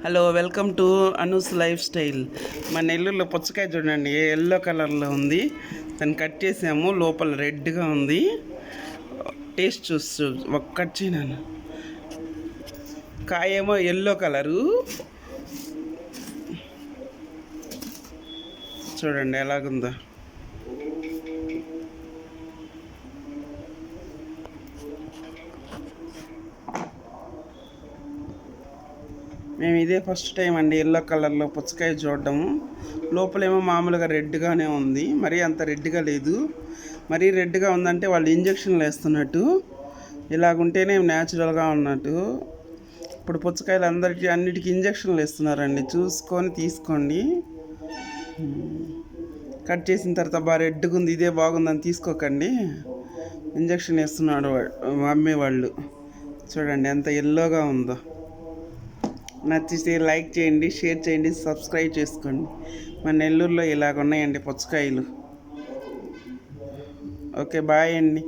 Hello, welcome to Anu's lifestyle. మా నెల్లూరులో పుచ్చకాయ చూడండి, ఎల్లో కలర్లో ఉంది. దాన్ని కట్ చేసాము, లోపల రెడ్గా ఉంది. టేస్ట్ చూస్తూ కట్ చేయను. కాయేమో ఎల్లో కలరు, చూడండి ఎలాగుందో. మేము ఇదే ఫస్ట్ టైం అండి ఎల్లో కలర్లో పుచ్చకాయ చూడడము. లోపలేమో మామూలుగా రెడ్గానే ఉంది, మరీ అంత రెడ్గా లేదు. మరీ రెడ్గా ఉందంటే వాళ్ళు ఇంజక్షన్లు వేస్తున్నట్టు, ఇలాగుంటేనే న్యాచురల్గా ఉన్నట్టు. ఇప్పుడు పుచ్చకాయలు అన్నిటికీ ఇంజక్షన్లు వేస్తున్నారండి, చూసుకొని తీసుకోండి. కట్ చేసిన తర్వాత బాగా రెడ్గా ఉంది, ఇదే బాగుందని తీసుకోకండి. ఇంజక్షన్ వేస్తున్నాడు అమ్మేవాళ్ళు. చూడండి ఎంత ఎల్లోగా ఉందో. నచ్చితే లైక్ చేయండి, షేర్ చేయండి, సబ్స్క్రైబ్ చేసుకోండి. మన నెల్లూరులో ఇలాగ ఉన్నాయండి పుచ్చకాయలు. ఓకే, బాయ్ అండి.